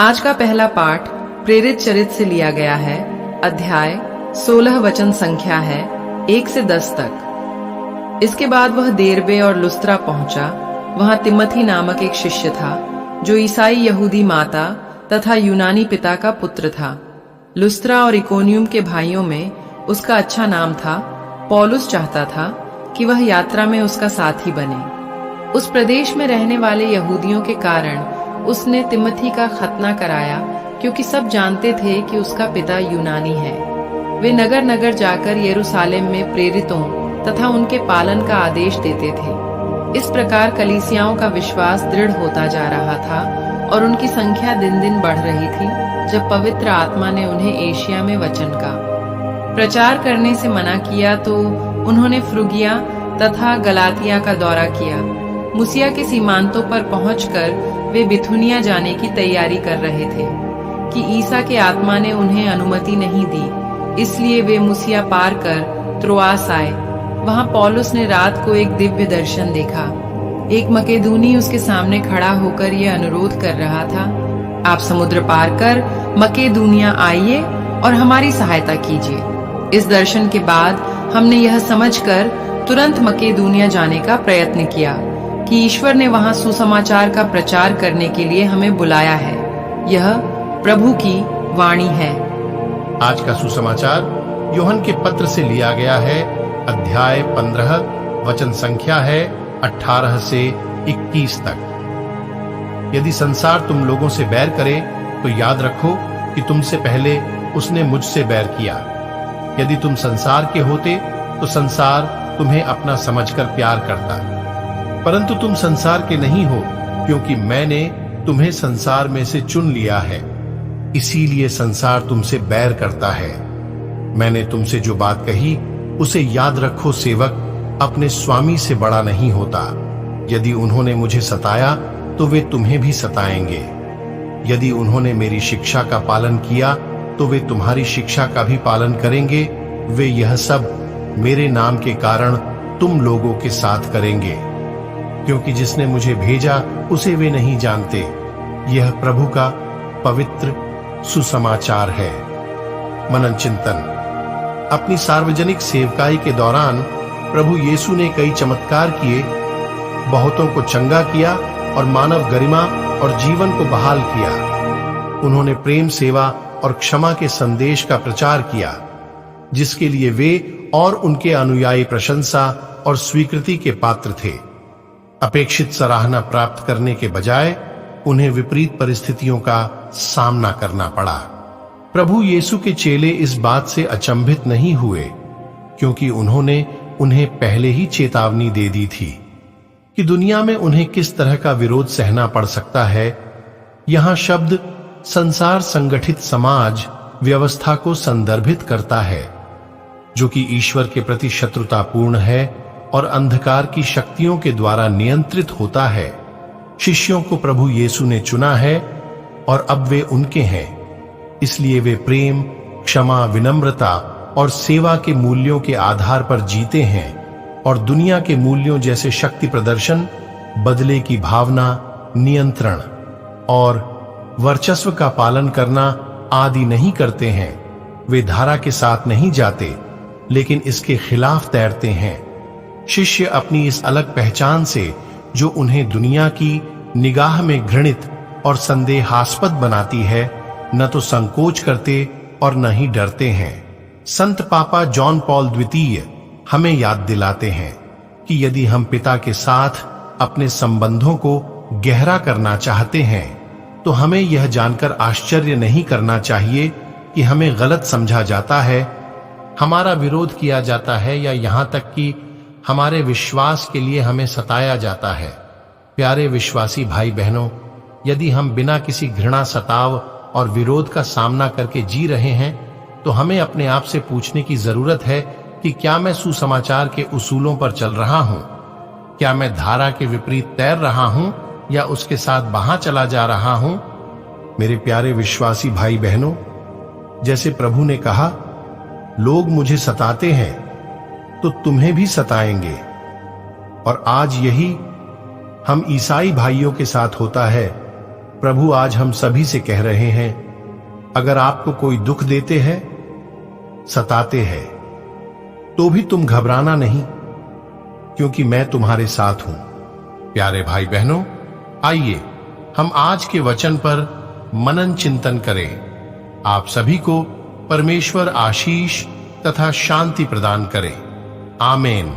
आज का पहला पाठ प्रेरित चरित से लिया गया है। अध्याय 16 वचन संख्या है 1 से 10 तक। इसके बाद वह देरबे और लुस्त्रा पहुंचा। वहां तिमोथी नामक एक शिष्य था जो ईसाई यहूदी माता तथा यूनानी पिता का पुत्र था। लुस्त्रा और इकोनियम के भाइयों में उसका अच्छा नाम था। पौलुस चाहता था कि वह यात्रा में उसका साथी बने। उस प्रदेश में रहने वाले यहूदियों के कारण उसने तिमोथी का खतना कराया, क्योंकि सब जानते थे कि उसका पिता यूनानी है। वे नगर नगर जाकर यरूशलेम में प्रेरितों तथा उनके पालन का आदेश देते थे। इस प्रकार कलीसियाओं का विश्वास दृढ़ होता जा रहा था और उनकी संख्या दिन दिन बढ़ रही थी, जब पवित्र आत्मा ने उन्हें एशिया में वचन का प्रचार करने से मना किया तो उन्होंने फ्रुगिया तथा गलातिया का दौरा किया। मुसिया के सीमांतों पर पहुंचकर वे बिथुनिया जाने की तैयारी कर रहे थे कि ईसा के आत्मा ने उन्हें अनुमति नहीं दी, इसलिए वे मुसिया पार कर त्रोआस आए। वहां पौलुस ने रात को एक दिव्य दर्शन देखा। एक मकेदूनी उसके सामने खड़ा होकर यह अनुरोध कर रहा था, आप समुद्र पार कर मकेदूनिया आइए और हमारी सहायता कीजिए। इस दर्शन के बाद हमने यह समझकर तुरंत मकेदूनिया जाने का प्रयत्न किया कि ईश्वर ने वहां सुसमाचार का प्रचार करने के लिए हमें बुलाया है। यह प्रभु की वाणी है। आज का सुसमाचार यूहन्ना के पत्र से लिया गया है। अध्याय 15 वचन संख्या है 18 से 21 तक। यदि संसार तुम लोगों से बैर करे तो याद रखो कि तुमसे पहले उसने मुझसे बैर किया। यदि तुम संसार के होते तो संसार तुम्हें अपना समझकर प्यार करता, परंतु तुम संसार के नहीं हो, क्योंकि मैंने तुम्हें संसार में से चुन लिया है। इसीलिए संसार तुमसे बैर करता है। मैंने तुमसे जो बात कही उसे याद रखो। सेवक अपने स्वामी से बड़ा नहीं होता। यदि उन्होंने मुझे सताया तो वे तुम्हें भी सताएंगे। यदि उन्होंने मेरी शिक्षा का पालन किया तो वे तुम्हारी शिक्षा का भी पालन करेंगे। वे यह सब मेरे नाम के कारण तुम लोगों के साथ करेंगे, क्योंकि जिसने मुझे भेजा उसे वे नहीं जानते। यह प्रभु का पवित्र सुसमाचार है। मनन चिंतन। अपनी सार्वजनिक सेवकाई के दौरान प्रभु यीशु ने कई चमत्कार किए, बहुतों को चंगा किया और मानव गरिमा और जीवन को बहाल किया। उन्होंने प्रेम, सेवा और क्षमा के संदेश का प्रचार किया, जिसके लिए वे और उनके अनुयायी प्रशंसा और स्वीकृति के पात्र थे। अपेक्षित सराहना प्राप्त करने के बजाय उन्हें विपरीत परिस्थितियों का सामना करना पड़ा। प्रभु यीशु के चेले इस बात से अचंभित नहीं हुए, क्योंकि उन्होंने उन्हें पहले ही चेतावनी दे दी थी कि दुनिया में उन्हें किस तरह का विरोध सहना पड़ सकता है। यहां शब्द संसार संगठित समाज व्यवस्था को संदर्भित करता है, जो कि ईश्वर के प्रति शत्रुतापूर्ण है और अंधकार की शक्तियों के द्वारा नियंत्रित होता है। शिष्यों को प्रभु यीशु ने चुना है और अब वे उनके हैं। इसलिए वे प्रेम, क्षमा, विनम्रता और सेवा के मूल्यों के आधार पर जीते हैं और दुनिया के मूल्यों जैसे शक्ति प्रदर्शन, बदले की भावना, नियंत्रण और वर्चस्व का पालन करना आदि नहीं करते हैं। वे धारा के साथ नहीं जाते, लेकिन इसके खिलाफ तैरते हैं। शिष्य अपनी इस अलग पहचान से, जो उन्हें दुनिया की निगाह में घृणित और संदेहास्पद बनाती है, न तो संकोच करते और न ही डरते हैं। संत पापा जॉन पॉल द्वितीय हमें याद दिलाते हैं कि यदि हम पिता के साथ अपने संबंधों को गहरा करना चाहते हैं तो हमें यह जानकर आश्चर्य नहीं करना चाहिए कि हमें गलत समझा जाता है, हमारा विरोध किया जाता है या यहां तक कि हमारे विश्वास के लिए हमें सताया जाता है। प्यारे विश्वासी भाई बहनों, यदि हम बिना किसी घृणा, सताव और विरोध का सामना करके जी रहे हैं तो हमें अपने आप से पूछने की जरूरत है कि क्या मैं सुसमाचार के उसूलों पर चल रहा हूं? क्या मैं धारा के विपरीत तैर रहा हूं या उसके साथ बहा चला जा रहा हूं? मेरे प्यारे विश्वासी भाई बहनों, जैसे प्रभु ने कहा, लोग मुझे सताते हैं तो तुम्हें भी सताएंगे, और आज यही हम ईसाई भाइयों के साथ होता है। प्रभु आज हम सभी से कह रहे हैं, अगर आपको कोई दुख देते हैं, सताते हैं, तो भी तुम घबराना नहीं, क्योंकि मैं तुम्हारे साथ हूं। प्यारे भाई बहनों, आइए हम आज के वचन पर मनन चिंतन करें। आप सभी को परमेश्वर आशीष तथा शांति प्रदान करे। आमीन।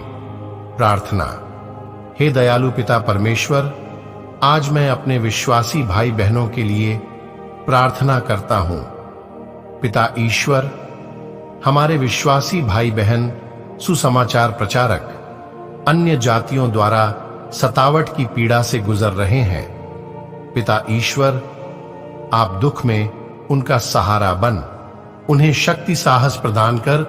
प्रार्थना। हे दयालु पिता परमेश्वर, आज मैं अपने विश्वासी भाई बहनों के लिए प्रार्थना करता हूं। पिता ईश्वर, हमारे विश्वासी भाई बहन सुसमाचार प्रचारक अन्य जातियों द्वारा सतावट की पीड़ा से गुजर रहे हैं। पिता ईश्वर, आप दुख में उनका सहारा बन उन्हें शक्ति साहस प्रदान कर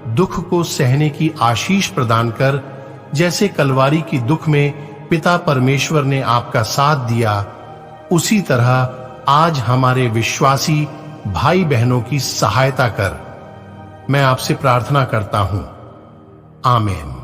दुख को सहने की आशीष प्रदान कर, जैसे कलवारी की दुख में पिता परमेश्वर ने आपका साथ दिया, उसी तरह आज हमारे विश्वासी भाई बहनों की सहायता कर। मैं आपसे प्रार्थना करता हूं। आमीन।